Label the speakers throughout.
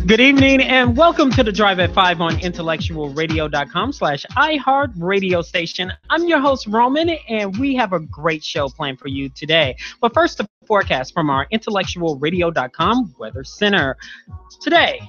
Speaker 1: Good evening and welcome to the Drive at 5 on IntellectualRadio.com/iHeartRadio station. I'm your host, Roman, and we have a great show planned for you today. But first, the forecast from our IntellectualRadio.com Weather Center. Today,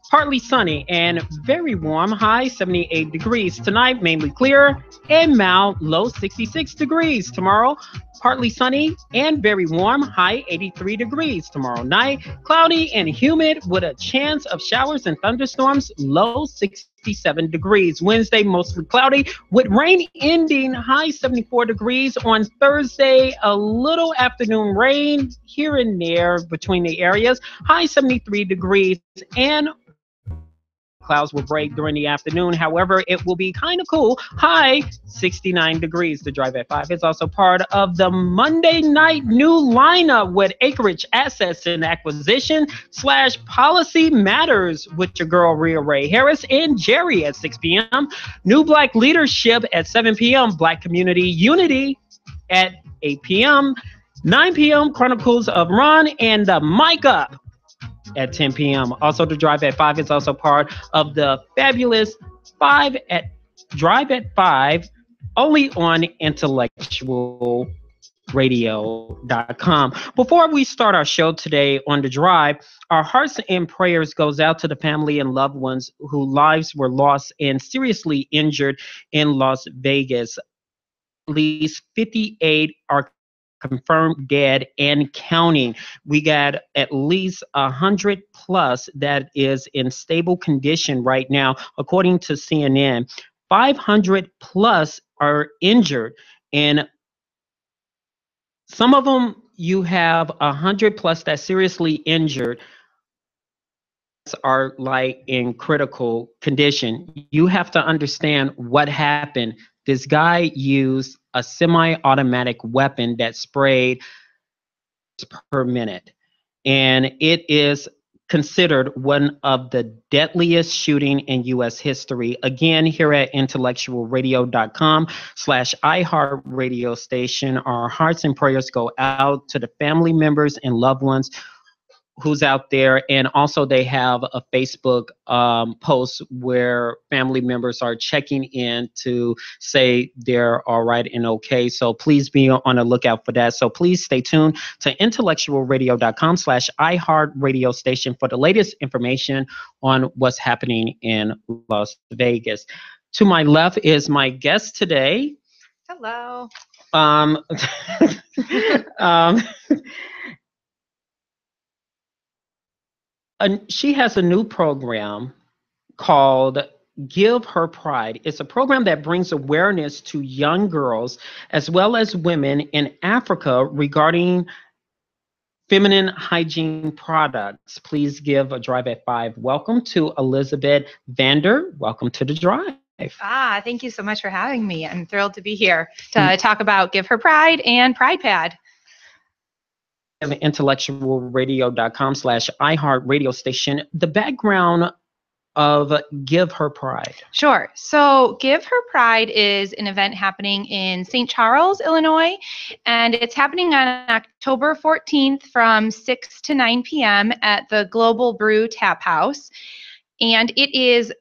Speaker 1: partly sunny and very warm, high 78 degrees. Tonight, mainly clear and mild, low 66 degrees. Tomorrow, partly sunny and very warm, high 83 degrees. Tomorrow night, cloudy and humid with a chance of showers and thunderstorms, low 67 degrees. Wednesday, mostly cloudy with rain ending, high 74 degrees. On Thursday, a little afternoon rain here and there between the areas, high 73 degrees. And clouds will break during the afternoon. However, it will be kind of cool. High 69 degrees. The Drive at 5 is also part of the Monday night new lineup with Acreage Assets and Acquisition / Policy Matters with your girl Rhea Ray Harris and Jerry at 6 p.m. New Black Leadership at 7 p.m. Black Community Unity at 8 p.m. 9 p.m. Chronicles of Ron and the Mic Up at 10 p.m. Also, the Drive at 5 is also part of the fabulous Drive at 5, only on IntellectualRadio.com. Before we start our show today on the Drive, our hearts and prayers goes out to the family and loved ones whose lives were lost and seriously injured in Las Vegas. At least 58 are confirmed dead and counting. We got at least 100 plus that is in stable condition right now, according to CNN. 500 plus are injured, and some of them you have 100 plus that seriously injured are like in critical condition. You have to understand what happened. This guy used a semi-automatic weapon that sprayed per minute, and it is considered one of the deadliest shooting in U.S. history. Again, here at IntellectualRadio.com/iHeartRadio station, our hearts and prayers go out to the family members and loved ones who's out there. And also they have a Facebook post where family members are checking in to say they're all right and okay. So please be on the lookout for that. So please stay tuned to IntellectualRadio.com/iHeartRadio station for the latest information on what's happening in Las Vegas. To my left is my guest today.
Speaker 2: Hello.
Speaker 1: She has a new program called Give Her Pride. It's a program that brings awareness to young girls as well as women in Africa regarding feminine hygiene products. Please give a Drive at 5 welcome to Elizabeth Vander. Welcome to the Drive.
Speaker 2: Thank you so much for having me. I'm thrilled to be here to talk about Give Her Pride and Pride Pad.
Speaker 1: IntellectualRadio.com/iHeartRadio station. The background of Give Her Pride.
Speaker 2: Sure. So Give Her Pride is an event happening in St. Charles, Illinois, and it's happening on October 14th from 6 to 9 p.m. at the Global Brew Tap House. And it is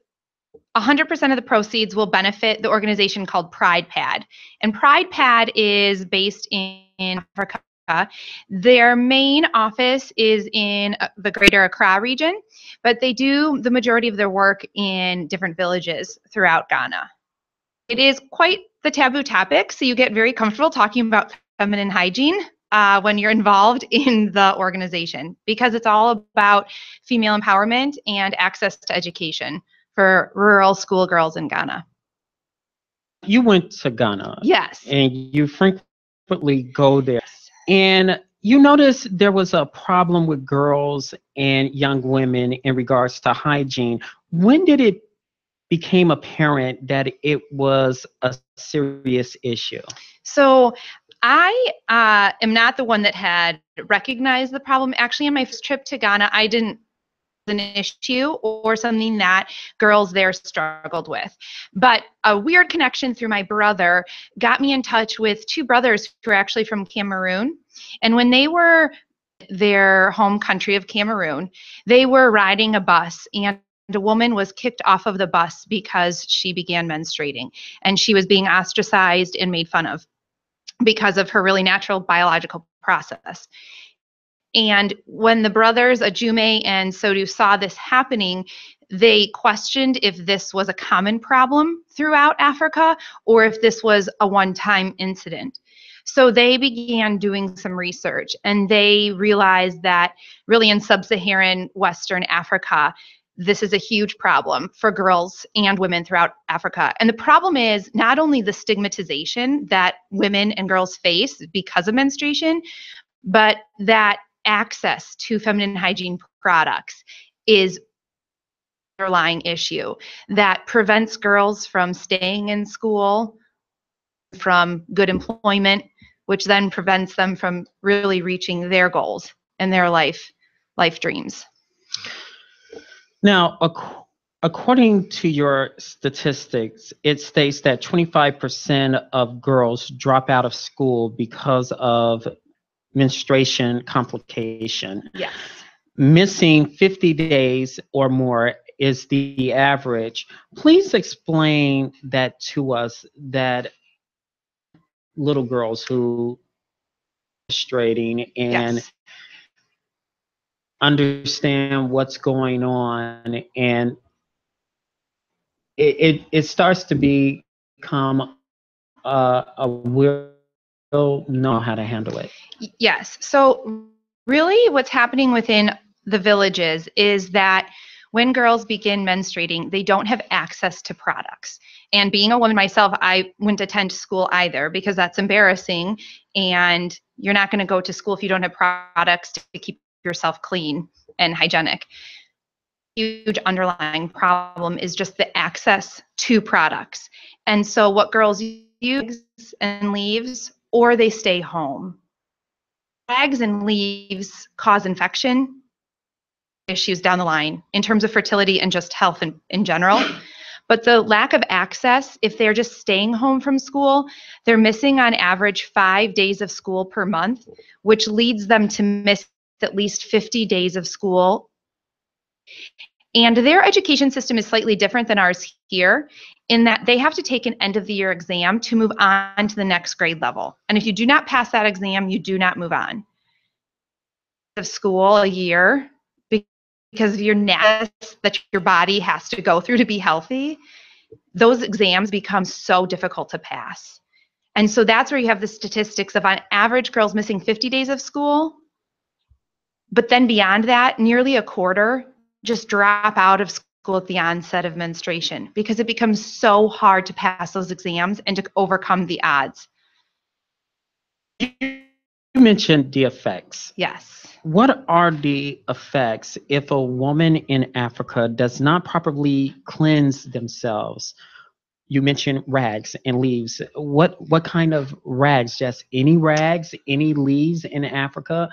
Speaker 2: 100% of the proceeds will benefit the organization called Pride Pad. And Pride Pad is based in Africa. Their main office is in the greater Accra region, but they do the majority of their work in different villages throughout Ghana. It is quite the taboo topic, so you get very comfortable talking about feminine hygiene when you're involved in the organization, because it's all about female empowerment and access to education for rural schoolgirls in Ghana.
Speaker 1: You went to Ghana.
Speaker 2: Yes.
Speaker 1: And you frequently go there. And you notice there was a problem with girls and young women in regards to hygiene. When did it become apparent that it was a serious issue?
Speaker 2: So I am not the one that had recognized the problem. Actually, on my first trip to Ghana, I didn't an issue or something that girls there struggled with. But a weird connection through my brother got me in touch with two brothers who are actually from Cameroon. And when they were their home country of Cameroon. They were riding a bus, and a woman was kicked off of the bus because she began menstruating, and she was being ostracized and made fun of because of her really natural biological process. And when the brothers Ajume and Sodu saw this happening, they questioned if this was a common problem throughout Africa or if this was a one-time incident. So they began doing some research, and they realized that really in sub-Saharan Western Africa, this is a huge problem for girls and women throughout Africa. And the problem is not only the stigmatization that women and girls face because of menstruation, but that access to feminine hygiene products is an underlying issue that prevents girls from staying in school, from good employment, which then prevents them from really reaching their goals and their life dreams.
Speaker 1: Now, according to your statistics, it states that 25% of girls drop out of school because of menstruation complication.
Speaker 2: Yes.
Speaker 1: Missing 50 days or more is the average. Please explain that to us, that little girls who are menstruating and
Speaker 2: Yes.
Speaker 1: understand what's going on, and it starts to become a will know how to handle it.
Speaker 2: Yes. So really what's happening within the villages is that when girls begin menstruating, they don't have access to products. And being a woman myself, I wouldn't attend school either because that's embarrassing. And you're not going to go to school if you don't have products to keep yourself clean and hygienic. Huge underlying problem is just the access to products. And so what girls use and leaves, or they stay home. Rags and leaves cause infection issues down the line in terms of fertility and just health in general. But the lack of access, if they're just staying home from school, they're missing on average 5 days of school per month, which leads them to miss at least 50 days of school. And their education system is slightly different than ours here in that they have to take an end of the year exam to move on to the next grade level. And if you do not pass that exam, you do not move on. Of school a year because of your needs that your body has to go through to be healthy, those exams become so difficult to pass. And so that's where you have the statistics of on average girls missing 50 days of school. But then beyond that, nearly a quarter just drop out of school at the onset of menstruation because it becomes so hard to pass those exams and to overcome the odds.
Speaker 1: You mentioned the effects.
Speaker 2: Yes.
Speaker 1: What are the effects if a woman in Africa does not properly cleanse themselves? You mentioned rags and leaves. What kind of rags? Just any rags, any leaves in Africa?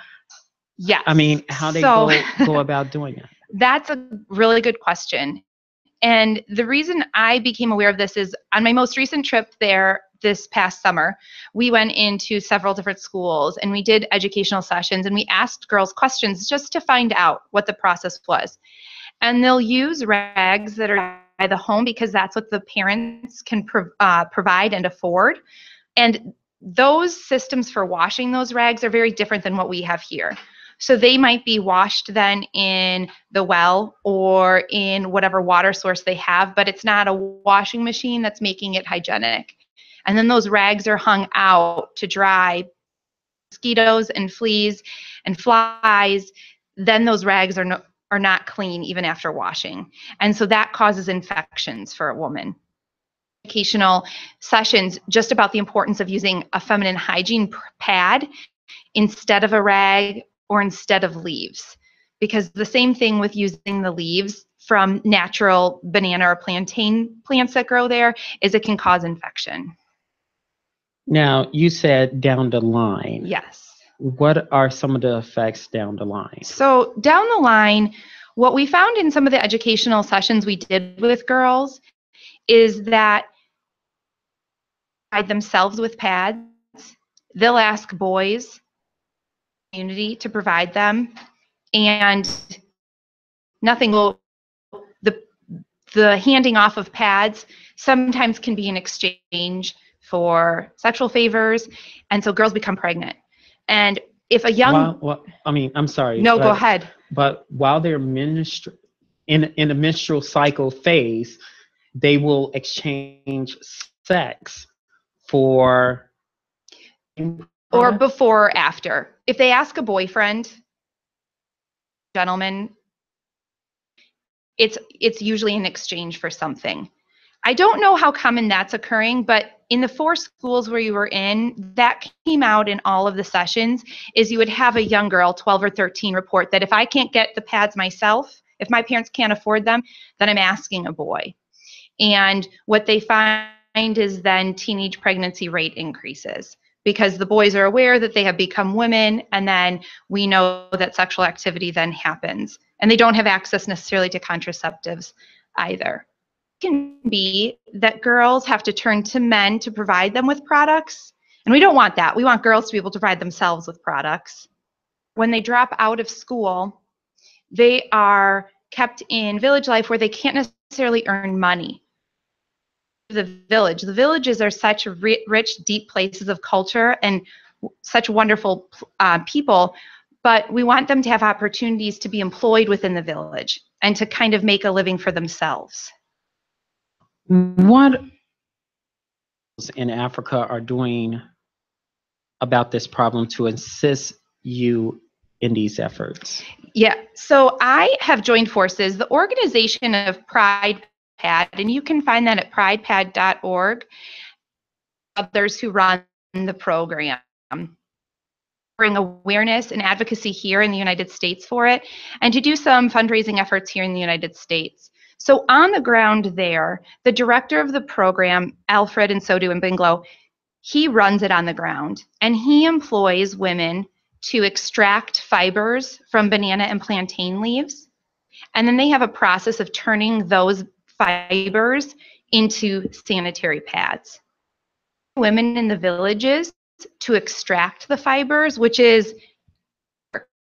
Speaker 2: Yes.
Speaker 1: I mean, how they go about doing it?
Speaker 2: That's a really good question. And the reason I became aware of this is on my most recent trip there this past summer, we went into several different schools and we did educational sessions and we asked girls questions just to find out what the process was. And they'll use rags that are by the home because that's what the parents can provide and afford. And those systems for washing those rags are very different than what we have here. So they might be washed then in the well or in whatever water source they have, but it's not a washing machine that's making it hygienic. And then those rags are hung out to dry. Mosquitoes and fleas and flies, then those rags are not clean even after washing. And so that causes infections for a woman. Educational sessions just about the importance of using a feminine hygiene pad instead of a rag or instead of leaves. Because the same thing with using the leaves from natural banana or plantain plants that grow there is it can cause infection.
Speaker 1: Now, you said down the line.
Speaker 2: Yes.
Speaker 1: What are some of the effects down the line?
Speaker 2: So down the line, what we found in some of the educational sessions we did with girls is that themselves with pads, they'll ask boys opportunity to provide them, and nothing will, the handing off of pads sometimes can be in exchange for sexual favors, and so girls become pregnant. And if a young,
Speaker 1: I'm sorry.
Speaker 2: No, go ahead.
Speaker 1: But while they're in a menstrual cycle phase, they will exchange sex for,
Speaker 2: or before or after. If they ask a boyfriend, gentleman, it's usually in exchange for something. I don't know how common that's occurring, but in the 4 schools where you were in, that came out in all of the sessions, is you would have a young girl, 12 or 13, report that if I can't get the pads myself, if my parents can't afford them, then I'm asking a boy. And what they find is then teenage pregnancy rate increases, because the boys are aware that they have become women, and then we know that sexual activity then happens. And they don't have access necessarily to contraceptives either. It can be that girls have to turn to men to provide them with products, and we don't want that. We want girls to be able to provide themselves with products. When they drop out of school, they are kept in village life where they can't necessarily earn money. The villages are such rich, deep places of culture and such wonderful people, but we want them to have opportunities to be employed within the village and to kind of make a living for themselves.
Speaker 1: What in Africa are doing about this problem to assist you in these efforts?
Speaker 2: Yeah, so I have joined forces. The organization of Pride Pad, and you can find that at pridepad.org. Others who run the program bring awareness and advocacy here in the United States for it, and to do some fundraising efforts here in the United States. So on the ground there, the director of the program, Alfred Nsodu Mbinglo, he runs it on the ground, and he employs women to extract fibers from banana and plantain leaves. And then they have a process of turning those fibers into sanitary pads. Women in the villages to extract the fibers, which is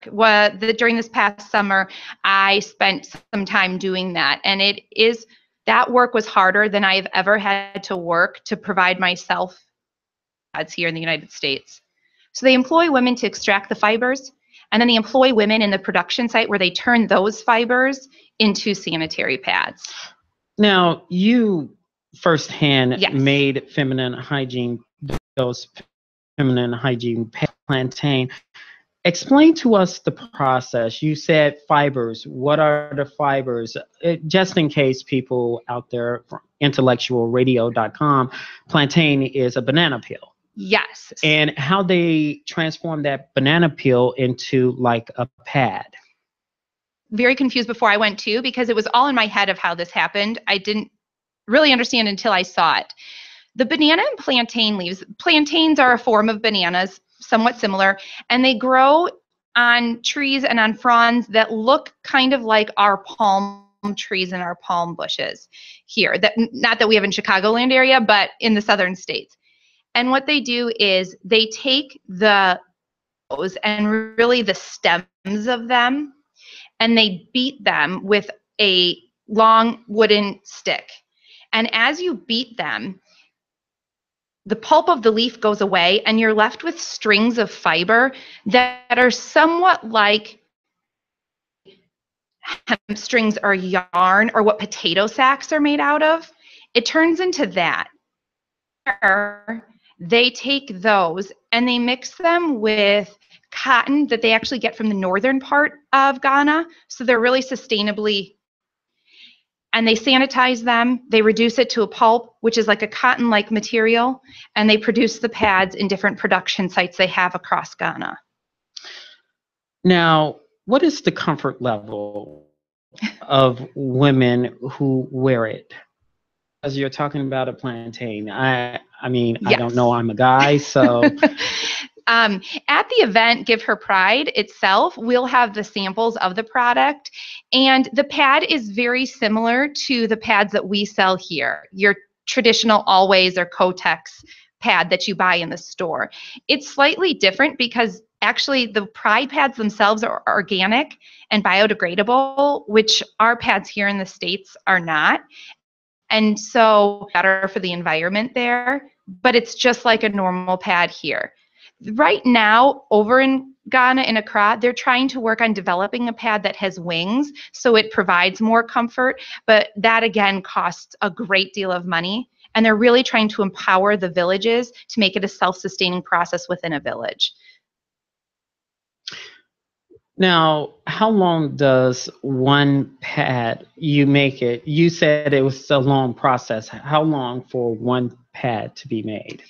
Speaker 2: during this past summer, I spent some time doing that. And that work was harder than I have ever had to work to provide myself pads here in the United States. So they employ women to extract the fibers, and then they employ women in the production site where they turn those fibers into sanitary pads.
Speaker 1: Now, you firsthand
Speaker 2: Yes.
Speaker 1: made those feminine hygiene plantain. Explain to us the process. You said fibers. What are the fibers? Just in case people out there from IntellectualRadio.com, plantain is a banana peel.
Speaker 2: Yes.
Speaker 1: And how they transform that banana peel into like a pad.
Speaker 2: Very confused before I went too, because it was all in my head of how this happened. I didn't really understand until I saw it. The banana and plantain leaves, plantains are a form of bananas, somewhat similar, and they grow on trees and on fronds that look kind of like our palm trees and our palm bushes here. Not that we have in Chicagoland area, but in the southern states. And what they do is they take those and really the stems of them, and they beat them with a long wooden stick. And as you beat them, the pulp of the leaf goes away, and you're left with strings of fiber that are somewhat like hemp strings or yarn, or what potato sacks are made out of. It turns into that. They take those and they mix them with cotton that they actually get from the northern part of Ghana. So they're really sustainably, and they sanitize them. They reduce it to a pulp, which is like a cotton-like material, and they produce the pads in different production sites they have across Ghana.
Speaker 1: Now, what is the comfort level of women who wear it? As you're talking about a plantain, I mean, yes. I don't know, I'm a guy, so.
Speaker 2: At the event, Give Her Pride itself, we'll have the samples of the product, and the pad is very similar to the pads that we sell here, your traditional Always or Kotex pad that you buy in the store. It's slightly different because actually the Pride pads themselves are organic and biodegradable, which our pads here in the States are not. And so better for the environment there, but it's just like a normal pad here. Right now, over in Ghana, in Accra, they're trying to work on developing a pad that has wings, so it provides more comfort, but that again costs a great deal of money. And they're really trying to empower the villages to make it a self-sustaining process within a village.
Speaker 1: Now, how long does one pad you make it? You said it was a long process. How long for one pad to be made?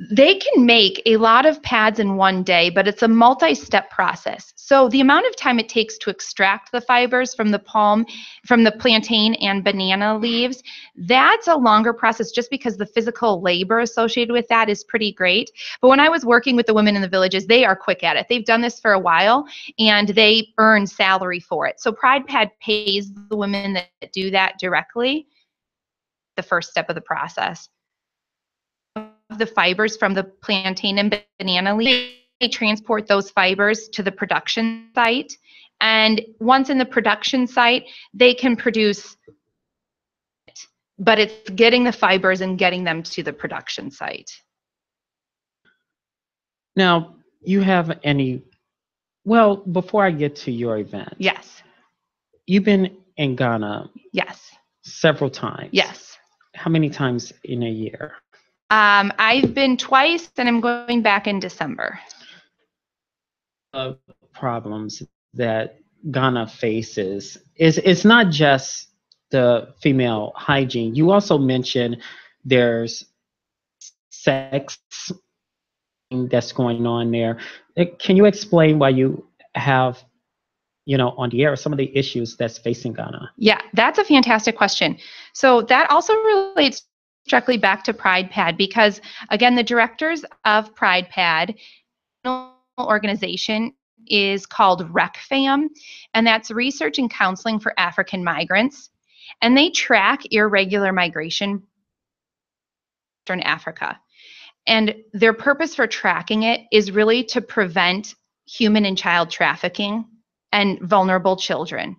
Speaker 2: They can make a lot of pads in one day, but it's a multi-step process. So the amount of time it takes to extract the fibers from the palm, from the plantain and banana leaves, that's a longer process just because the physical labor associated with that is pretty great. But when I was working with the women in the villages, they are quick at it. They've done this for a while and they earn salary for it. So Pride Pad pays the women that do that directly, the first step of the process. The fibers from the plantain and banana leaf, they transport those fibers to the production site. And once in the production site, they can produce it, but it's getting the fibers and getting them to the production site.
Speaker 1: Now, you have any, well, before I get to your event.
Speaker 2: Yes.
Speaker 1: You've been in Ghana.
Speaker 2: Yes.
Speaker 1: Several times.
Speaker 2: Yes.
Speaker 1: How many times in a year?
Speaker 2: I've been twice and I'm going back in December.
Speaker 1: Problems that Ghana faces is it's not just the female hygiene. You also mentioned there's sex that's going on there. Can you explain why you have, on the air some of the issues that's facing Ghana?
Speaker 2: Yeah, that's a fantastic question. So that also relates directly back to Pride Pad because, again, the directors of Pride Pad organization is called RECFAM, and that's Research and Counseling for African Migrants. And they track irregular migration in Africa. And their purpose for tracking it is really to prevent human and child trafficking and vulnerable children.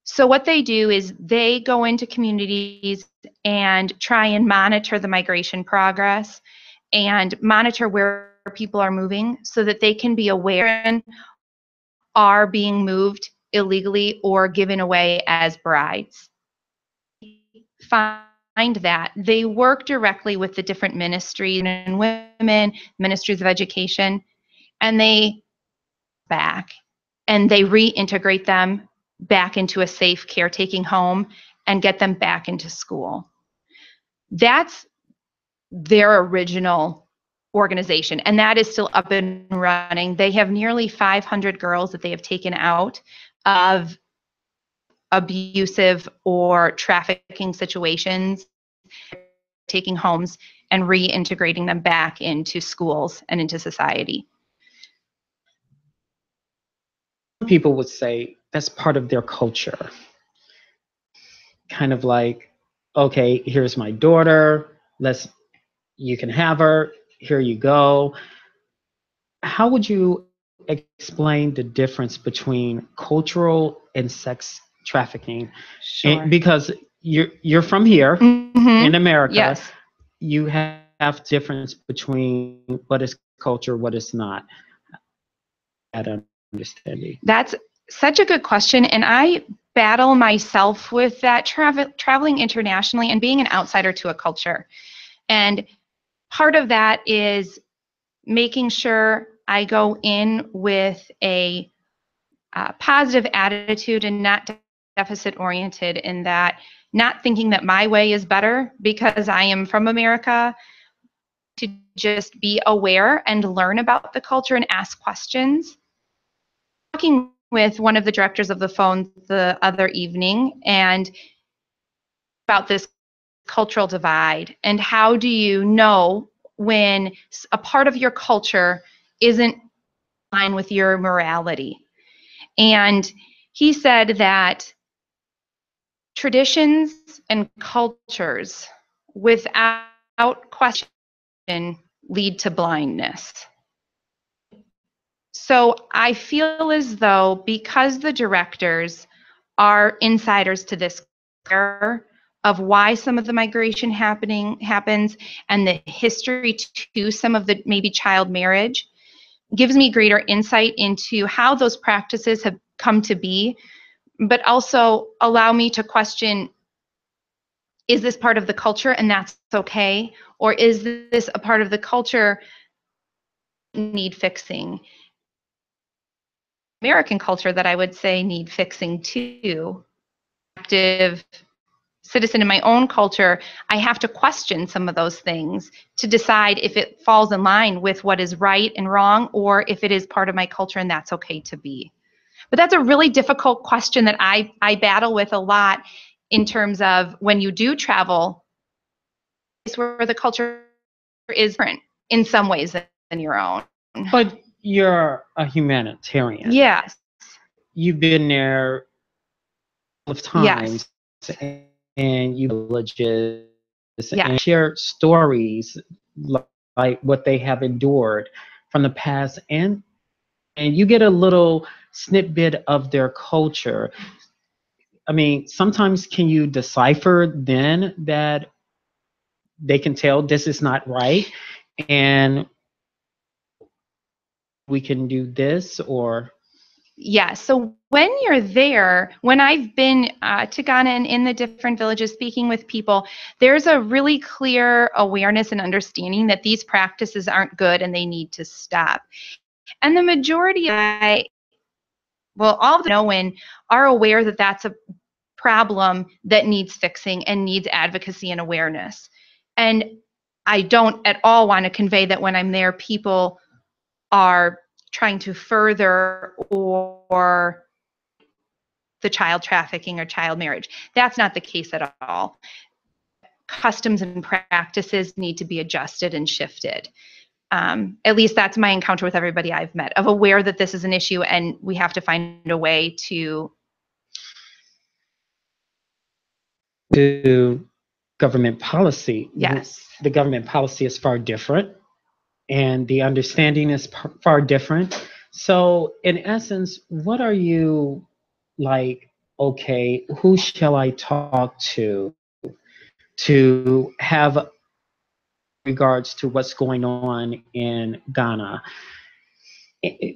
Speaker 2: So what they do is they go into communities and try and monitor the migration progress and monitor where people are moving so that they can be aware and are being moved illegally or given away as brides. Find that they work directly with the different ministries and women, ministries of education, and they back and they reintegrate them back into a safe caretaking home and get them back into school. That's their original organization, and that is still up and running. They have nearly 500 girls that they have taken out of abusive or trafficking situations, taking homes and reintegrating them back into schools and into society.
Speaker 1: People would say that's part of their culture. Kind of like, okay, here's my daughter, you can have her, here you go. How would you explain the difference between cultural and sex trafficking?
Speaker 2: Sure.
Speaker 1: Because you're from here in America.
Speaker 2: Yes.
Speaker 1: You have difference between what is culture, what is not. That understanding.
Speaker 2: That's such a good question, and I battle myself with that traveling internationally and being an outsider to a culture. And part of that is making sure I go in with a positive attitude and not deficit oriented, in that not thinking that my way is better because I am from America, to just be aware and learn about the culture and ask questions. Talking with one of the directors of the phone the other evening and about this cultural divide and how do you know when a part of your culture isn't in line with your morality. And he said that traditions and cultures without question lead to blindness. So I feel as though because the directors are insiders to this of why some of the migration happens and the history to some of the maybe child marriage, gives me greater insight into how those practices have come to be, but also allow me to question, is this part of the culture and that's okay? Or is this a part of the culture need fixing? American culture that I would say need fixing too. Active citizen in my own culture, I have to question some of those things to decide if it falls in line with what is right and wrong, or if it is part of my culture and that's okay to be. But that's a really difficult question that I battle with a lot in terms of when you do travel, it's where the culture is different in some ways than your own.
Speaker 1: But you're a humanitarian.
Speaker 2: Yes.
Speaker 1: You've been there a couple of times,
Speaker 2: yes.
Speaker 1: and you villages
Speaker 2: yes.
Speaker 1: and share stories like what they have endured from the past, and you get a little snippet of their culture. I mean, sometimes can you decipher then that they can tell this is not right and we can do this? Or
Speaker 2: yeah, so when you're there, when I've been to Ghana and in the different villages speaking with people, there's a really clear awareness and understanding that these practices aren't good and they need to stop. And the majority of all of them know and are aware that that's a problem that needs fixing and needs advocacy and awareness. And I don't at all want to convey that when I'm there, people are trying to further or the child trafficking or child marriage. That's not the case at all. Customs and practices need to be adjusted and shifted. At least that's my encounter with everybody I've met, of aware that this is an issue and we have to find a way to
Speaker 1: government policy.
Speaker 2: yes.
Speaker 1: The government policy is far different, and the understanding is far different. So in essence, what are you like, okay, who shall I talk to have regards to what's going on in Ghana?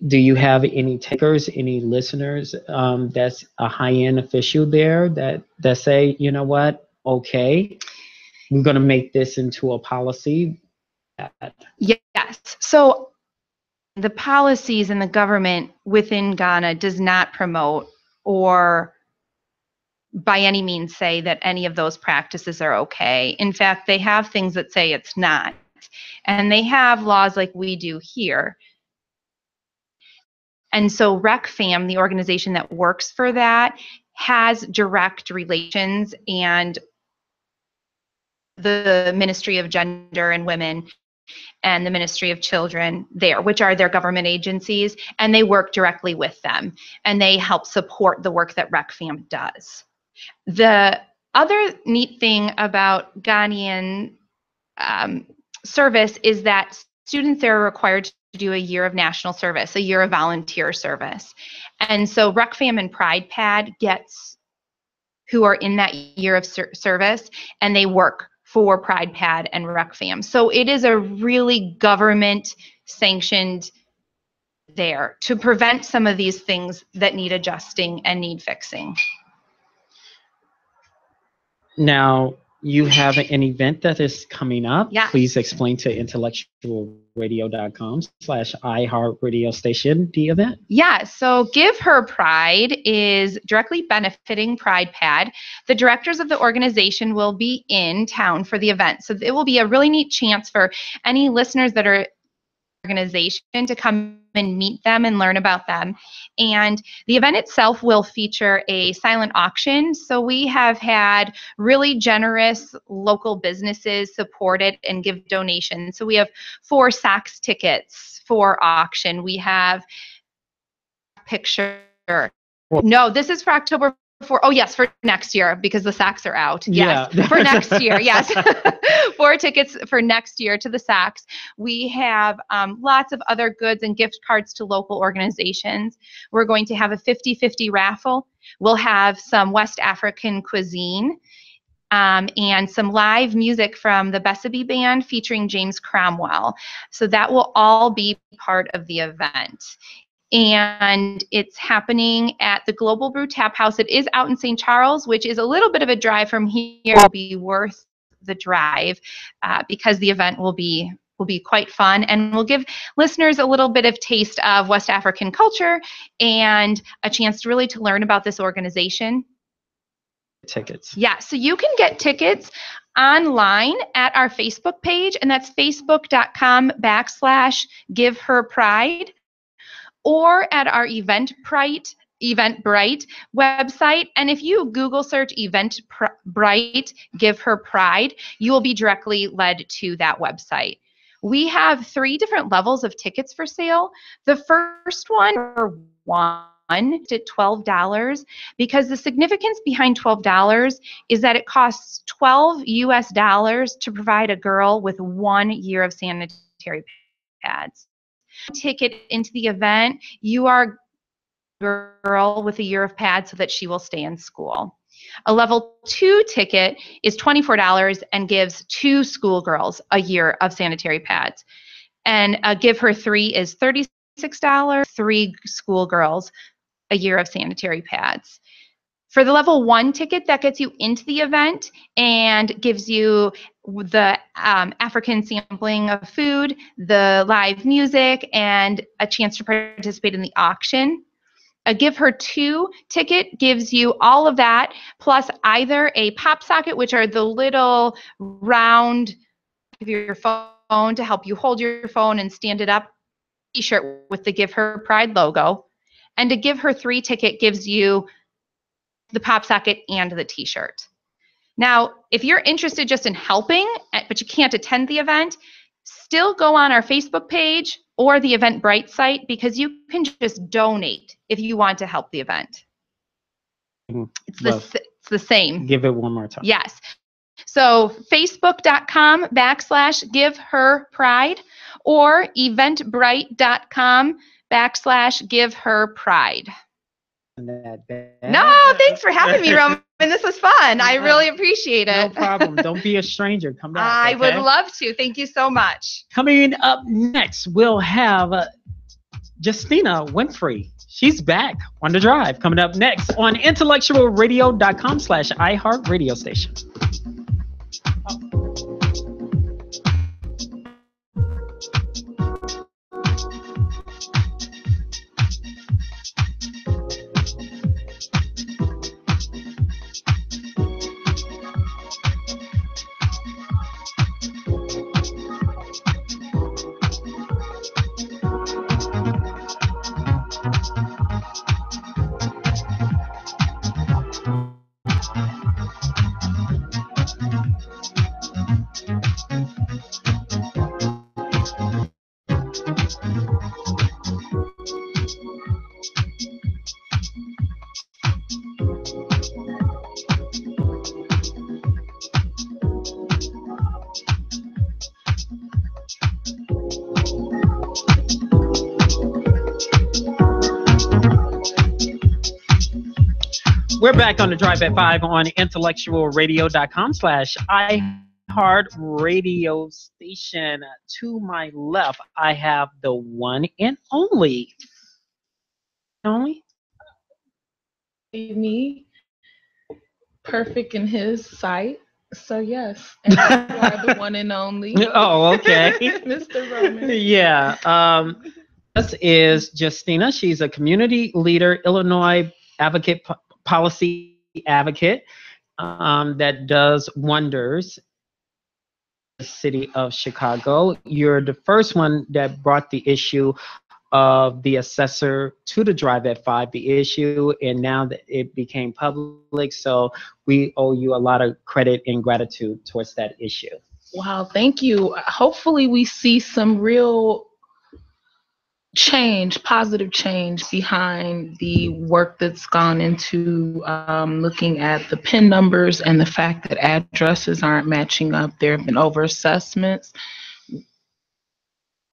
Speaker 1: Do you have any takers, any listeners that's a high-end official there that say, you know what, okay, we're going to make this into a policy?
Speaker 2: Yes. So the policies in the government within Ghana does not promote or by any means say that any of those practices are okay. In fact, they have things that say it's not. And they have laws like we do here. And so RecFam, the organization that works for that, has direct relations and the Ministry of Gender and Women and the Ministry of Children there, which are their government agencies, and they work directly with them, and they help support the work that RecFam does. The other neat thing about Ghanaian service is that students there are required to do a year of national service, a year of volunteer service. And so RecFam and Pride Pad gets who are in that year of service, and they work for Pride Pad and RecFam. So it is a really government sanctioned there to prevent some of these things that need adjusting and need fixing.
Speaker 1: Now, you have an event that is coming up.
Speaker 2: Yes.
Speaker 1: Please explain to IntellectualRadio.com/iHeartRadio station the event.
Speaker 2: Yeah, so Give Her Pride is directly benefiting Pride Pad. The directors of the organization will be in town for the event. So it will be a really neat chance for any listeners that are organization to come and meet them and learn about them. And the event itself will feature a silent auction. So we have had really generous local businesses support it and give donations. So we have 4 Saks tickets for auction. We have picture. No, this is for October 4. Oh, yes, for next year because the Saks are out. Yes,
Speaker 1: Yeah.
Speaker 2: for next year. Yes. 4 tickets for next year to the Sox. We have lots of other goods and gift cards to local organizations. We're going to have a 50-50 raffle. We'll have some West African cuisine. And some live music from the Bessaby Band featuring James Cromwell. So that will all be part of the event. And it's happening at the Global Brew Tap House. It is out in St. Charles, which is a little bit of a drive from here. It will be worth the drive because the event will be quite fun, and we'll give listeners a little bit of taste of West African culture and a chance to really to learn about this organization.
Speaker 1: Tickets.
Speaker 2: Yeah, so you can get tickets online at our Facebook page, and that's facebook.com/giveherpride, or at our Eventbrite website. And if you Google search Eventbrite Give Her Pride, you will be directly led to that website. We have 3 different levels of tickets for sale. The first one for one at $12, because the significance behind $12 is that it costs $12 US to provide a girl with 1 year of sanitary pads. Ticket into the event, you are a girl with a year of pads so that she will stay in school. A level 2 ticket is $24 and gives 2 schoolgirls a year of sanitary pads. And a Give Her 3 is $36, 3 schoolgirls a year of sanitary pads. For the level 1 ticket, that gets you into the event and gives you the African sampling of food, the live music, and a chance to participate in the auction. A Give Her 2 ticket gives you all of that, plus either a pop socket, which are the little round of your phone to help you hold your phone and stand it up, t-shirt with the Give Her Pride logo. And a Give Her 3 ticket gives you the pop socket and the t-shirt. Now, if you're interested just in helping, but you can't attend the event, still go on our Facebook page or the Eventbrite site, because you can just donate if you want to help the event. It's the same.
Speaker 1: Give it one more time.
Speaker 2: Yes. So facebook.com/giveherpride or eventbrite.com/giveherpride. No, thanks for having me, Roman. This was fun. I really appreciate it.
Speaker 1: No problem. Don't be a stranger. Come back.
Speaker 2: I would love to. Thank you so much.
Speaker 1: Coming up next, we'll have Justina Winfrey. She's back on the drive. Coming up next on IntellectualRadio.com/iHeartRadio station. We're back on the drive at 5 on IntellectualRadio.com/iHeartRadio station. To my left, I have the one and only.
Speaker 3: Me, perfect in his sight. So yes, and you are the one and only.
Speaker 1: Oh, okay.
Speaker 3: Mr. Roman.
Speaker 1: Yeah. This is Justina. She's a community leader, Illinois advocate, policy advocate that does wonders in the city of Chicago. You're the first one that brought the issue of the assessor to the drive at 5, the issue, and now that it became public, so we owe you a lot of credit and gratitude towards that issue.
Speaker 3: Wow, thank you. Hopefully we see some real positive change behind the work that's gone into looking at the PIN numbers and the fact that addresses aren't matching up. There have been over assessments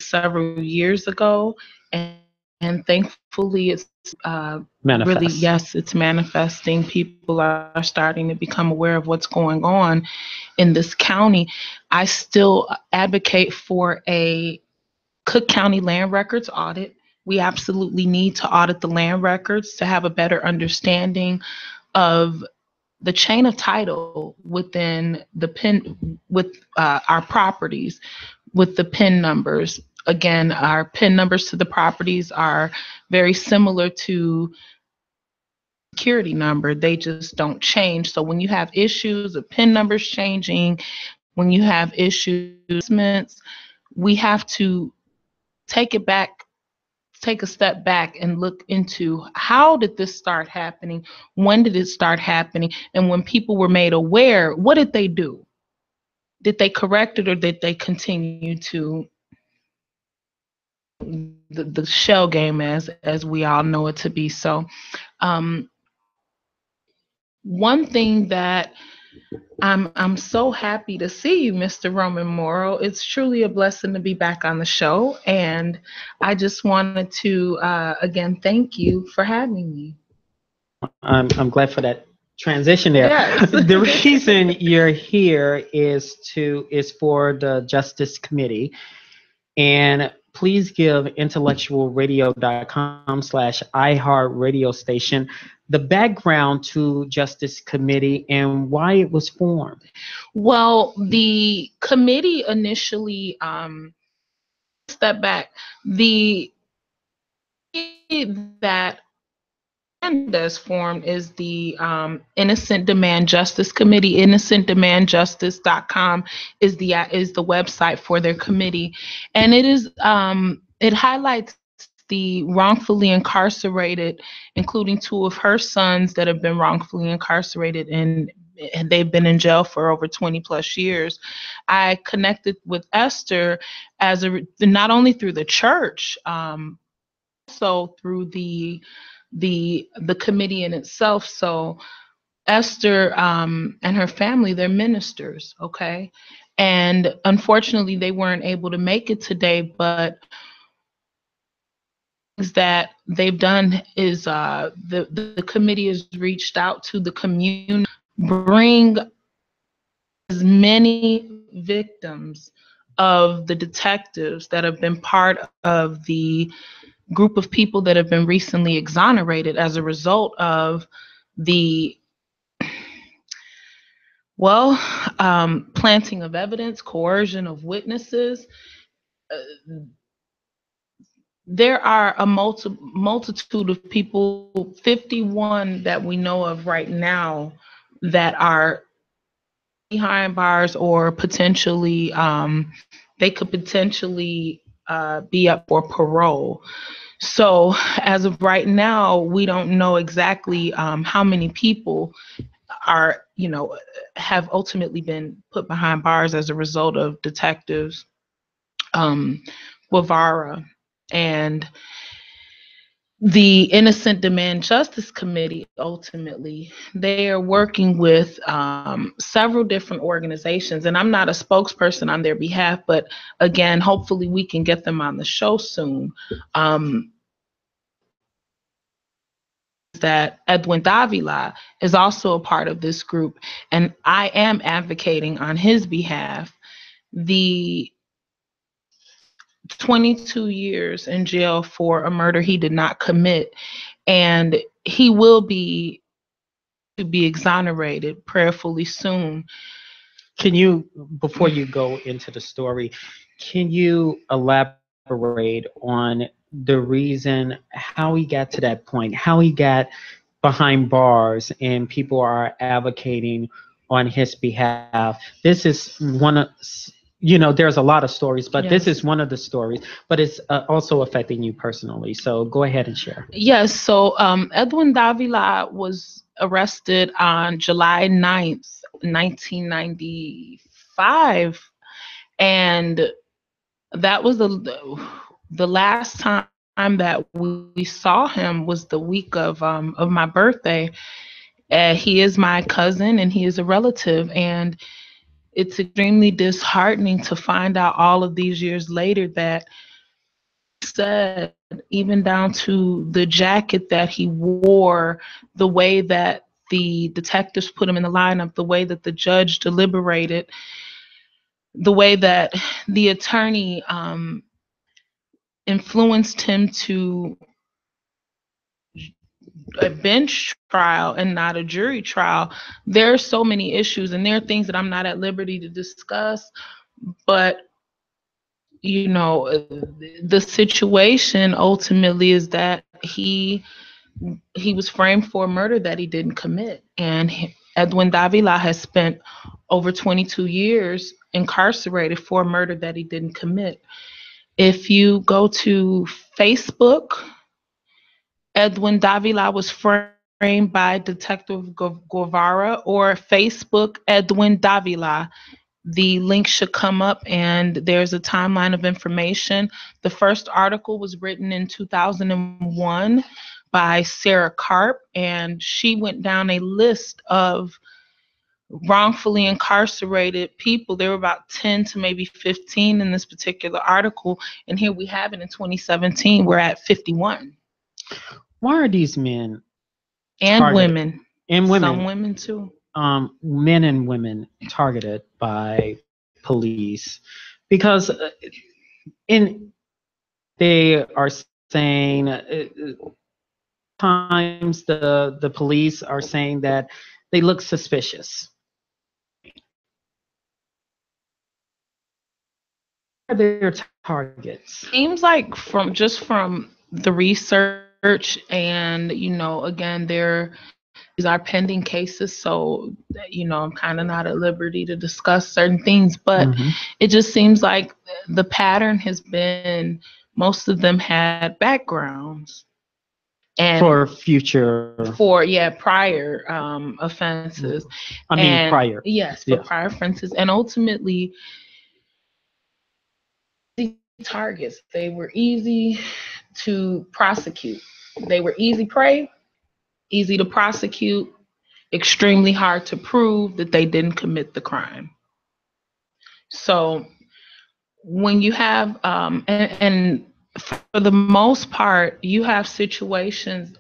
Speaker 3: several years ago, and thankfully it's really, yes, it's manifesting. People are starting to become aware of what's going on in this county. I still advocate for a Cook County land records audit. We absolutely need to audit the land records to have a better understanding of the chain of title within the PIN with our properties, with the PIN numbers. Again, our PIN numbers to the properties are very similar to security number. They just don't change. So when you have issues of PIN numbers changing, when you have issues, we have to take a step back and look into how did this start happening? When did it start happening? And when people were made aware, what did they do? Did they correct it, or did they continue to the shell game as we all know it to be? So one thing that I'm so happy to see you, Mr. Roman Morrow. It's truly a blessing to be back on the show, and I just wanted to again thank you for having me.
Speaker 1: I'm glad for that transition there.
Speaker 3: Yes.
Speaker 1: The reason you're here is for the Justice Committee, and please give intellectualradio.com/iHeartRadio station the background to Justice Committee and why it was formed.
Speaker 3: Well, the committee initially, step back, the that is formed is the Innocent Demand Justice Committee. InnocentDemandJustice.com is the website for their committee, and it is it highlights the wrongfully incarcerated, including two of her sons that have been wrongfully incarcerated, and they've been in jail for over 20 plus years. I connected with Esther not only through the church, also through the committee in itself. So Esther and her family, they're ministers, okay? And unfortunately, they weren't able to make it today, but that they've done is the committee has reached out to the community, bring as many victims of the detectives that have been part of the group of people that have been recently exonerated as a result of the planting of evidence, coercion of witnesses. There are a multitude of people, 51 that we know of right now, that are behind bars, or potentially they could potentially be up for parole. So as of right now, we don't know exactly how many people are, have ultimately been put behind bars as a result of detectives Guevara. And the Innocent Demand Justice Committee, ultimately, they are working with several different organizations, and I'm not a spokesperson on their behalf, but again, hopefully we can get them on the show soon. That Edwin Davila is also a part of this group, and I am advocating on his behalf. The 22 years in jail for a murder he did not commit, and he will be exonerated prayerfully soon.
Speaker 1: Can you, before you go into the story, can you elaborate on the reason how he got to that point, how he got behind bars and people are advocating on his behalf? This is one of, there's a lot of stories, but
Speaker 3: Yes.
Speaker 1: This is one of the stories, but it's also affecting you personally. So go ahead and share.
Speaker 3: Yes. So Edwin Davila was arrested on July 9th, 1995. And that was the last time time that we saw him was the week of my birthday. He is my cousin and he is a relative, and it's extremely disheartening to find out all of these years later that said, even down to the jacket that he wore, the way that the detectives put him in the lineup, the way that the judge deliberated, the way that the attorney influenced him to a bench trial and not a jury trial. There are so many issues, and there are things that I'm not at liberty to discuss, but you know, the situation ultimately is that he was framed for a murder that he didn't commit, and Edwin Davila has spent over 22 years incarcerated for a murder that he didn't commit. If you go to Facebook, Edwin Davila was framed by Detective Guevara, or Facebook Edwin Davila. The link should come up, and there's a timeline of information. The first article was written in 2001 by Sarah Karp, and she went down a list of wrongfully incarcerated people. There were about 10 to maybe 15 in this particular article, and here we have it in 2017. We're at 51.
Speaker 1: Why are these men
Speaker 3: and
Speaker 1: targeted?
Speaker 3: Women, some women too,
Speaker 1: men and women targeted by police? Because they are saying times the police are saying that they look suspicious. Are their targets?
Speaker 3: Seems like from the research, and again, these are pending cases, so I'm kind of not at liberty to discuss certain things, but it just seems like the pattern has been most of them had backgrounds and
Speaker 1: for
Speaker 3: prior offenses.
Speaker 1: Prior.
Speaker 3: Yes, for prior offenses, and ultimately the targets, they were easy to prosecute. They were easy prey, easy to prosecute, extremely hard to prove that they didn't commit the crime. So when you have, and for the most part, you have situations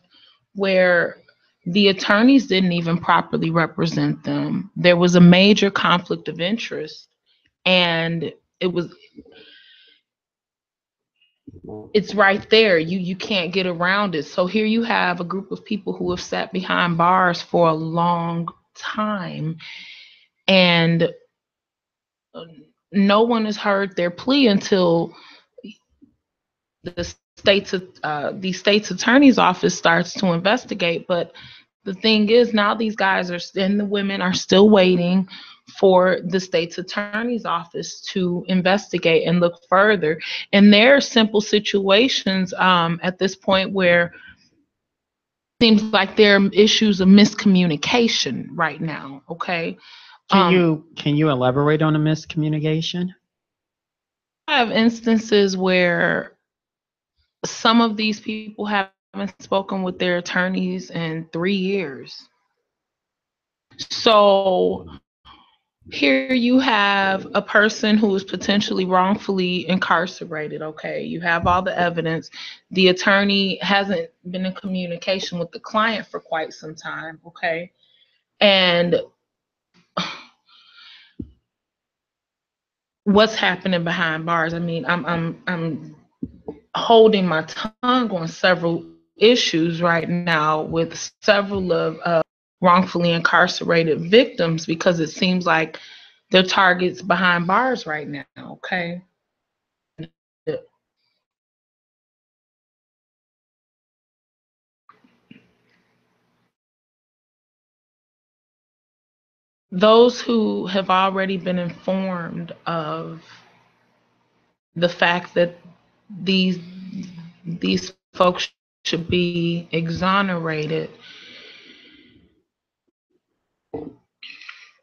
Speaker 3: where the attorneys didn't even properly represent them. There was a major conflict of interest, and it's right there. You can't get around it. So here you have a group of people who have sat behind bars for a long time, and no one has heard their plea until the state's attorney's office starts to investigate. But the thing is, now these guys and the women are still waiting for the state's attorney's office to investigate and look further. And there are simple situations at this point where it seems like there are issues of miscommunication right now. Okay.
Speaker 1: Can you elaborate on the miscommunication?
Speaker 3: I have instances where some of these people haven't spoken with their attorneys in 3 years. So here you have a person who is potentially wrongfully incarcerated. Okay, you have all the evidence. The attorney hasn't been in communication with the client for quite some time. Okay, and what's happening behind bars? I mean, I'm holding my tongue on several issues right now with several of wrongfully incarcerated victims, because it seems like they're targets behind bars right now. Okay. Those who have already been informed of the fact that these folks should be exonerated,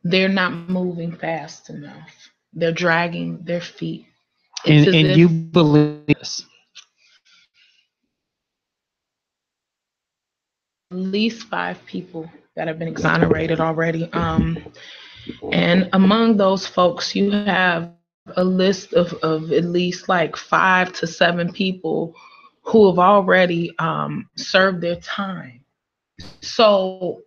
Speaker 3: they're not moving fast enough. They're dragging their feet.
Speaker 1: And you believe this?
Speaker 3: least 5 people that have been exonerated already. And among those folks, you have a list of at least like 5 to 7 people who have already served their time. So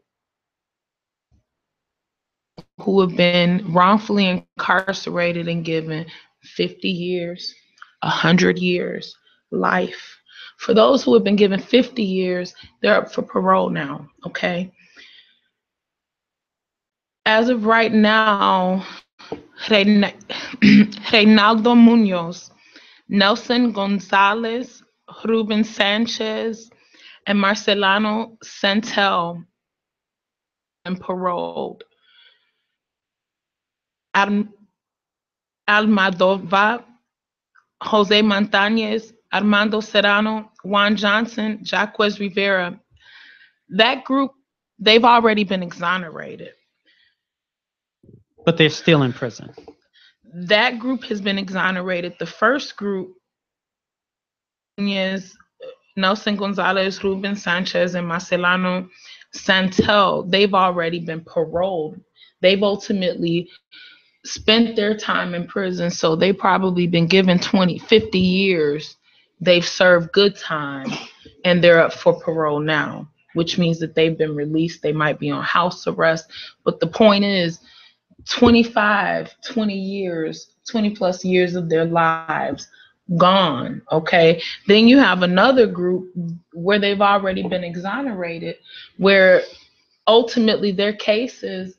Speaker 3: who have been wrongfully incarcerated and given 50 years, 100 years, life. For those who have been given 50 years, they're up for parole now, okay? As of right now, Reynaldo Munoz, Nelson Gonzalez, Ruben Sanchez, and Marcelano Santel and paroled. Almodovar, Jose Montañez, Armando Serrano, Juan Johnson, Jacquez Rivera. That group, they've already been exonerated.
Speaker 1: But they're still in prison.
Speaker 3: That group has been exonerated. The first group is Nelson Gonzalez, Ruben Sanchez, and Marcelano Santel. They've already been paroled. They've ultimately spent their time in prison, so they've probably been given 20, 50 years. They've served good time, and they're up for parole now, which means that they've been released. They might be on house arrest, but the point is 25, 20 years, 20 plus years of their lives gone, okay? Then you have another group where they've already been exonerated, where ultimately their cases,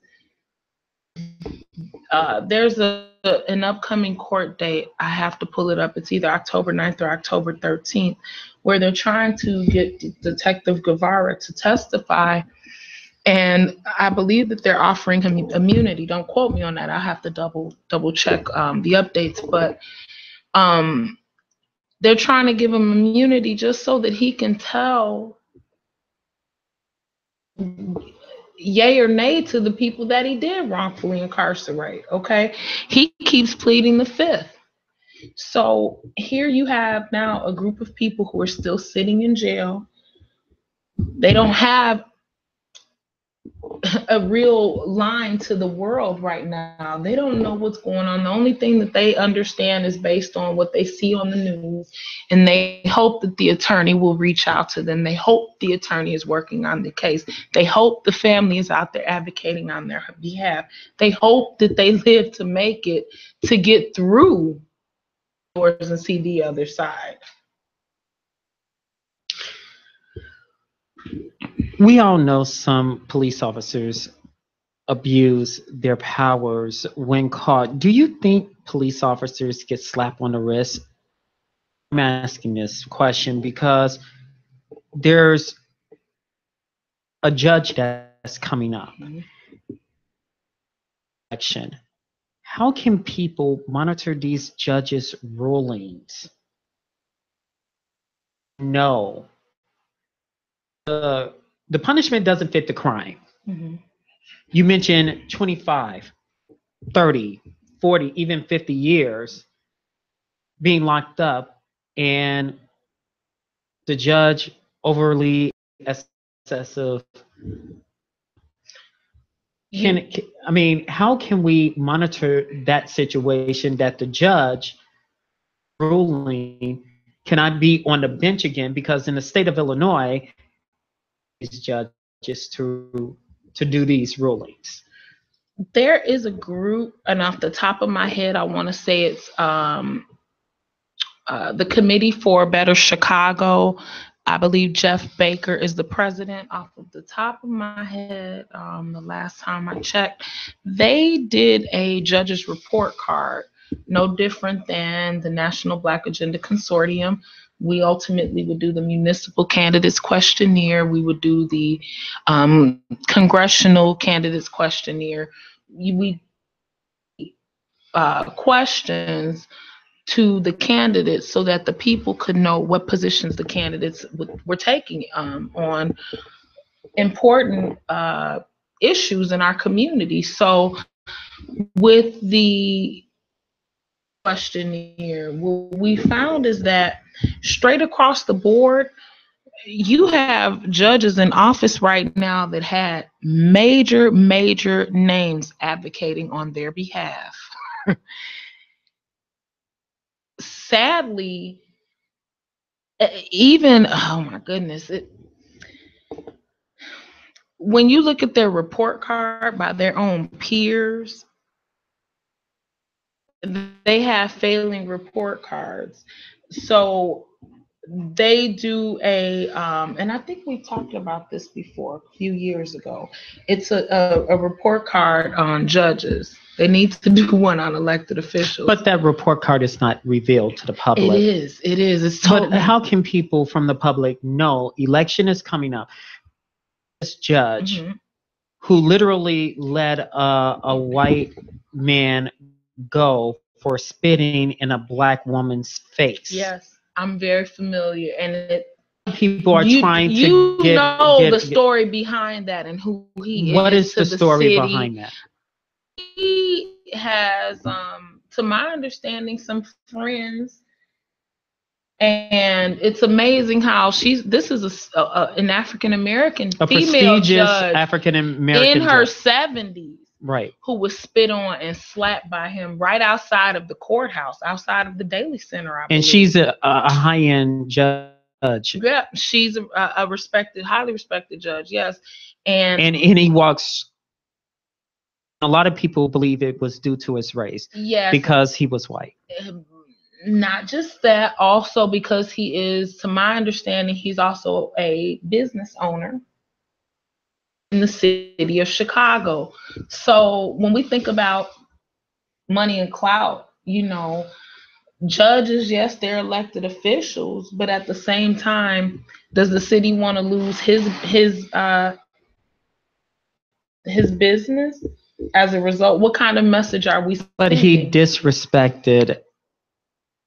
Speaker 3: there's an upcoming court date. I have to pull it up. It's either October 9th or October 13th, where they're trying to get Detective Guevara to testify. And I believe that they're offering him immunity. Don't quote me on that. I'll have to double check the updates. But they're trying to give him immunity just so that he can tell yay or nay to the people that he did wrongfully incarcerate, okay? He keeps pleading the fifth. So here you have now a group of people who are still sitting in jail. They don't have a real line to the world right now. They don't know what's going on. The only thing that they understand is based on what they see on the news, and they hope that the attorney will reach out to them. They hope the attorney is working on the case. They hope the family is out there advocating on their behalf. They hope that they live to make it, to get through doors and see the other side.
Speaker 1: We all know some police officers abuse their powers when caught. Do you think police officers get slapped on the wrist? I'm asking this question because there's a judge that's coming up. Election. How can people monitor these judges' rulings? No. The punishment doesn't fit the crime. Mm-hmm. You mentioned 25, 30, 40, even 50 years being locked up, and the judge overly excessive. How can we monitor that situation that the judge ruling cannot be on the bench again? Because in the state of Illinois, these judges to do these rulings.
Speaker 3: There is a group, and off the top of my head, I want to say it's the Committee for Better Chicago. I believe Jeff Baker is the president. Off of the top of my head, the last time I checked, they did a judge's report card, no different than the National Black Agenda Consortium. We ultimately would do the municipal candidates questionnaire. We would do the congressional candidates questionnaire. We questions to the candidates so that the people could know what positions the candidates were taking on important issues in our community. So with the questionnaire, what we found is that straight across the board, you have judges in office right now that had major names advocating on their behalf. Sadly, even, oh my goodness, when you look at their report card by their own peers, they have failing report cards. So they do and I think we talked about this before a few years ago. It's a report card on judges. They need to do one on elected officials.
Speaker 1: But that report card is not revealed to the public.
Speaker 3: It is. It's
Speaker 1: totally. But how can people from the public know election is coming up? This judge who literally let a white man go for spitting in a black woman's face.
Speaker 3: Yes, I'm very familiar, and
Speaker 1: people are trying to get
Speaker 3: the story behind that and who he is.
Speaker 1: What is the story behind that?
Speaker 3: He has, to my understanding, some friends, and it's amazing how this is an African American female judge,
Speaker 1: African American
Speaker 3: in her 70s,
Speaker 1: right,
Speaker 3: who was spit on and slapped by him right outside of the courthouse, outside of the Daily Center, I believe.
Speaker 1: And she's a high-end judge.
Speaker 3: Yeah, she's a respected, highly respected judge. Yes, and
Speaker 1: he walks. A lot of people believe it was due to his race.
Speaker 3: Yes,
Speaker 1: because he was white.
Speaker 3: Not just that, also because he is, to my understanding, he's also a business owner in the city of Chicago. So when we think about money and clout, judges, yes, they're elected officials, but at the same time, does the city want to lose his business as a result? What kind of message are we sending?
Speaker 1: But he disrespected.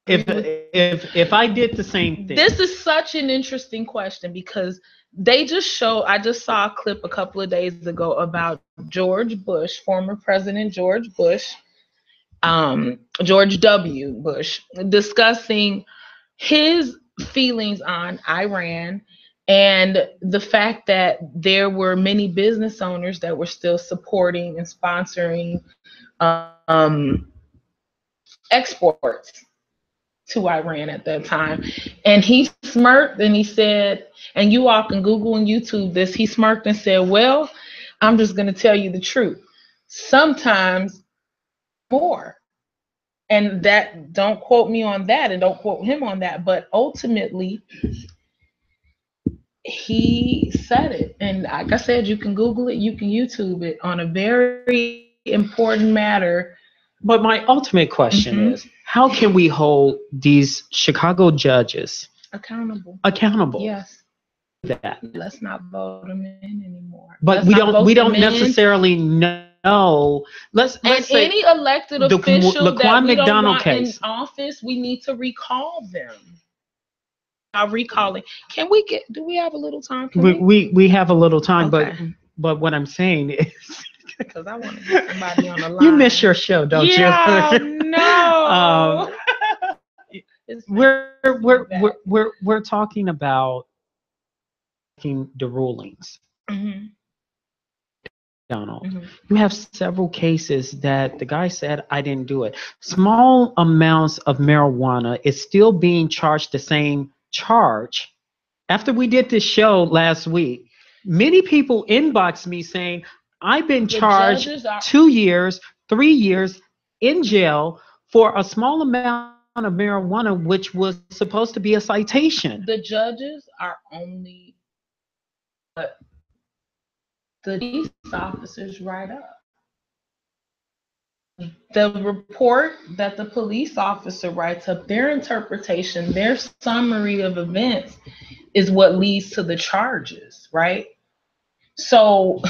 Speaker 1: If I did the same thing.
Speaker 3: This is such an interesting question because I just saw a clip a couple of days ago about George Bush, former President George Bush, George W. Bush, discussing his feelings on Iran and the fact that there were many business owners that were still supporting and sponsoring exports to Iran at that time. And he smirked and he said, and you all can Google and YouTube this, he smirked and said, well, I'm just going to tell you the truth. Sometimes more. And that, don't quote me on that and don't quote him on that, but ultimately he said it. And like I said, you can Google it, you can YouTube it on a very important matter.
Speaker 1: But my ultimate question is, how can we hold these Chicago judges
Speaker 3: accountable? Yes.
Speaker 1: That.
Speaker 3: Let's not vote them in anymore.
Speaker 1: But we don't necessarily know. Let's say
Speaker 3: any elected official that we don't want in office, we need to recall them. Recalling. Do we have a little time?
Speaker 1: We have a little time, okay. but what I'm saying is,
Speaker 3: because I want to get somebody on the line.
Speaker 1: You miss your show, don't you?
Speaker 3: No.
Speaker 1: We're talking about the rulings. Donald, you have several cases that the guy said, I didn't do it. Small amounts of marijuana is still being charged the same charge. After we did this show last week, many people inboxed me saying, I've been charged 2 years, 3 years in jail for a small amount of marijuana, which was supposed to be a citation.
Speaker 3: The judges are only what the police officers write up. The report that the police officer writes up, their interpretation, their summary of events is what leads to the charges, right? So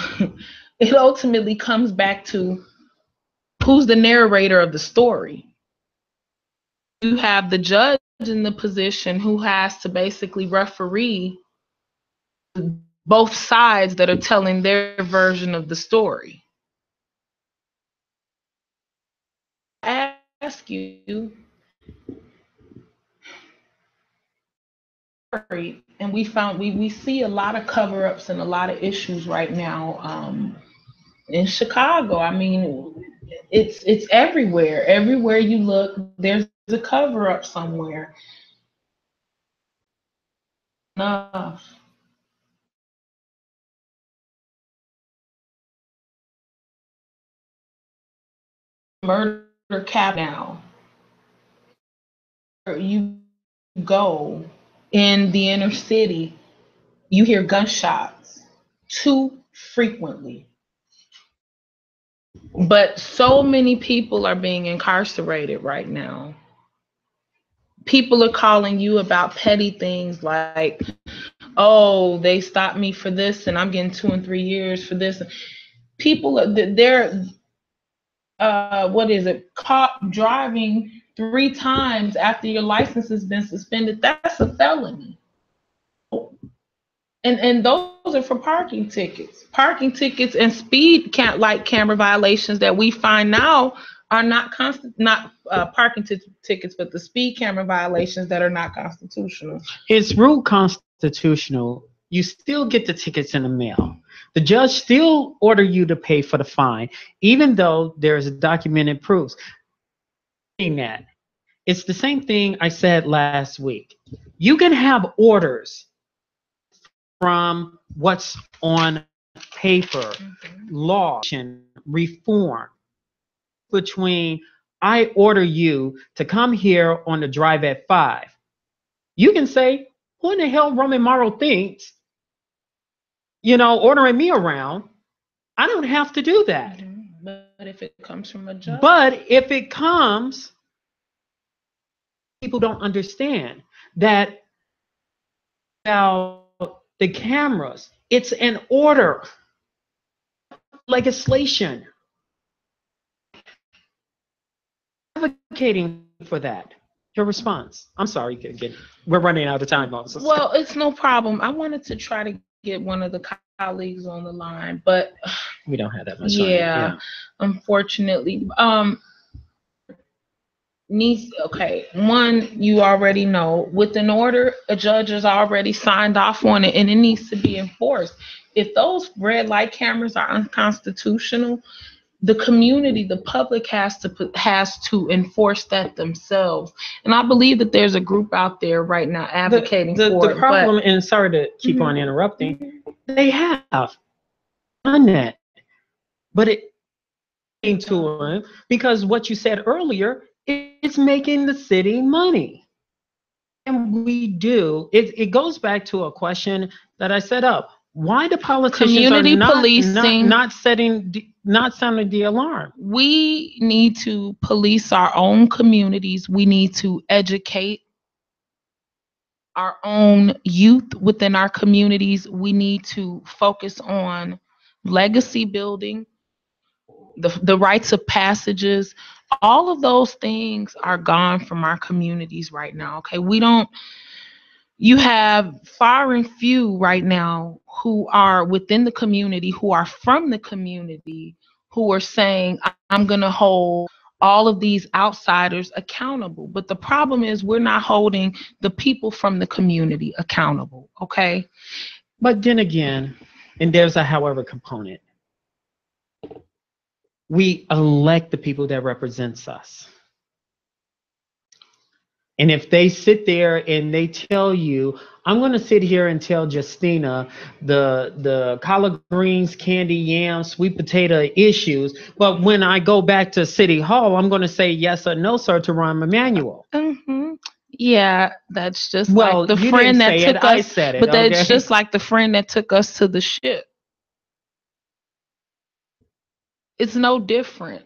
Speaker 3: it ultimately comes back to who's the narrator of the story. You have the judge in the position who has to basically referee both sides that are telling their version of the story. I ask you, and we see a lot of cover-ups and a lot of issues right now in Chicago. I mean, it's everywhere. Everywhere you look, there's a cover-up somewhere. Enough. Murder cap now. You go in the inner city, you hear gunshots too frequently. But so many people are being incarcerated right now. People are calling you about petty things like, oh, they stopped me for this and I'm getting 2 and 3 years for this. People, they're caught driving 3 times after your license has been suspended. That's a felony. And those are for parking tickets. Parking tickets and speed camera violations that we find now are not parking tickets, but the speed camera violations that are not constitutional.
Speaker 1: It's rule constitutional. You still get the tickets in the mail. The judge still order you to pay for the fine, even though there's documented proofs. That it's the same thing I said last week. You can have orders from what's on paper, law, reform, between I order you to come here on the drive at 5. You can say, who in the hell Roman Morrow thinks, ordering me around? I don't have to do that.
Speaker 3: But if it comes from a judge.
Speaker 1: But if it comes, people don't understand that about the cameras. It's an order. Legislation. Advocating for that. Your response. I'm sorry, we're running out of time, Moses.
Speaker 3: Well, it's no problem. I wanted to try to get one of the colleagues on the line, but
Speaker 1: we don't have that much
Speaker 3: time. Yeah, unfortunately. Okay, one, you already know, with an order, a judge has already signed off on it and it needs to be enforced. If those red light cameras are unconstitutional, the community, the public has to enforce that themselves. And I believe that there's a group out there right now advocating for it.
Speaker 1: The problem, and sorry to keep on interrupting, they have done that. But it came to them because what you said earlier, it's making the city money. And we do. It goes back to a question that I set up. Why the politicians
Speaker 3: community
Speaker 1: are
Speaker 3: policing,
Speaker 1: not sounding the alarm?
Speaker 3: We need to police our own communities. We need to educate our own youth within our communities. We need to focus on legacy building, the rites of passages. All of those things are gone from our communities right now. Okay, you have far and few right now who are within the community, who are from the community, who are saying, I'm going to hold all of these outsiders accountable. But the problem is we're not holding the people from the community accountable, okay?
Speaker 1: But then again, and there's a however component, we elect the people that represents us. And if they sit there and they tell you, I'm going to sit here and tell Justina the collard greens, candy yams, sweet potato issues, but when I go back to City Hall, I'm going to say yes or no, sir, to Rahm Emanuel.
Speaker 3: Yeah, that's just like the friend that took us. I said it, but that's just like the friend that took us to the ship. It's no different.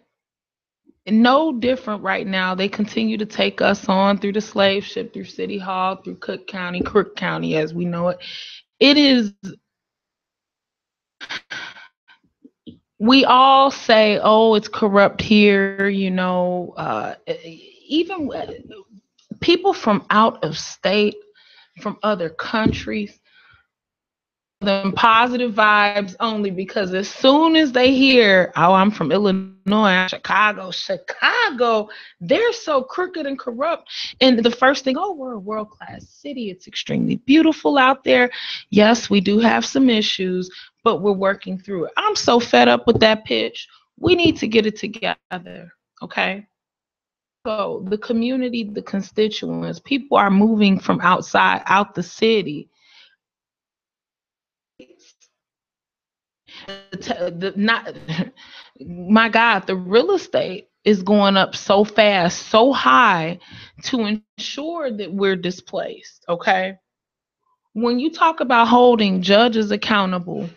Speaker 3: No different right now. They continue to take us on through the slave ship, through City Hall, through Cook County as we know it. It is, we all say, oh, it's corrupt here, even people from out of state, from other countries, them positive vibes only, because as soon as they hear, oh, I'm from Illinois, Chicago, they're so crooked and corrupt. And the first thing, oh, we're a world-class city. It's extremely beautiful out there. Yes, we do have some issues, but we're working through it. I'm so fed up with that pitch. We need to get it together, okay? So the community, the constituents, people are moving from outside, out the city. My God, the real estate is going up so fast, so high, to ensure that we're displaced, okay? When you talk about holding judges accountable,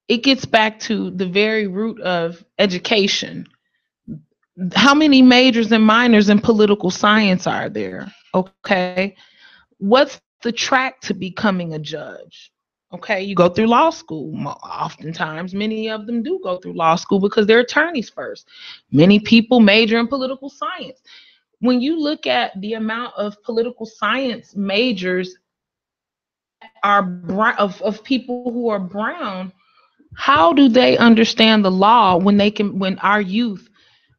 Speaker 3: it gets back to the very root of education. How many majors and minors in political science are there? Okay. What's the track to becoming a judge? Okay, you go through law school. Oftentimes, many of them do go through law school because they're attorneys first. Many people major in political science. When you look at the amount of political science majors of people who are brown, how do they understand the law when our youth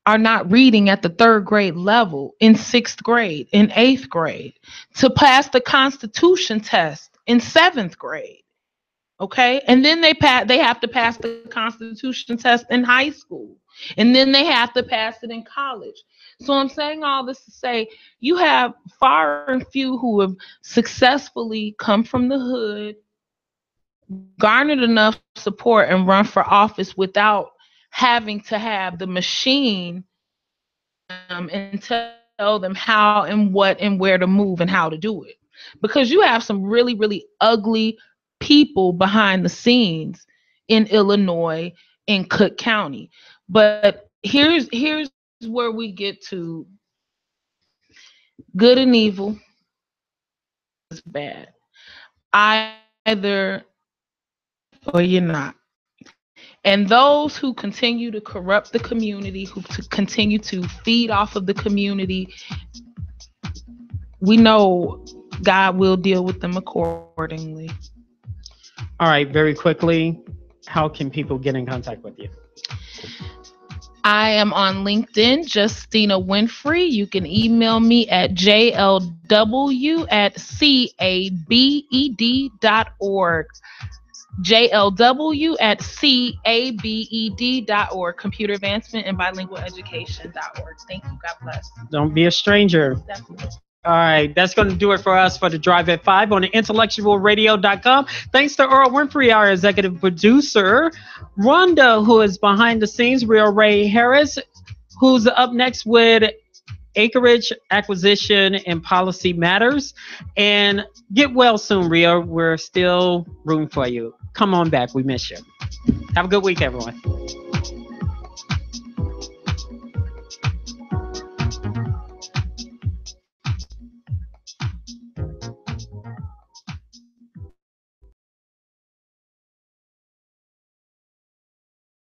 Speaker 3: are not reading at the 3rd grade level, in 6th grade, in 8th grade, to pass the Constitution test in 7th grade? Okay, and then they have to pass the Constitution test in high school, and then they have to pass it in college. So I'm saying all this to say, you have far and few who have successfully come from the hood, garnered enough support, and run for office without having to have the machine and tell them how and what and where to move and how to do it. Because you have some really, really ugly people behind the scenes in Illinois, in Cook County. But here's where we get to good and evil is bad. Either or you're not. And those who continue to corrupt the community, who continue to feed off of the community, we know God will deal with them accordingly.
Speaker 1: All right, very quickly, how can people get in contact with you?
Speaker 3: I am on LinkedIn, Justina Winfrey. You can email me at jlw@cabed.org. jlw@cabed.org. Computer Advancement and Bilingual Education.org. Thank you. God bless.
Speaker 1: Don't be a stranger.
Speaker 3: Definitely.
Speaker 1: All right, that's going to do it for us for the Drive at 5 on the IntellectualRadio.com. Thanks to Earl Winfrey, our executive producer. Rhonda, who is behind the scenes. Real Ray Harris, who's up next with Acreage Acquisition and Policy Matters. And get well soon, Rio. We're still rooting for you. Come on back. We miss you. Have a good week, everyone.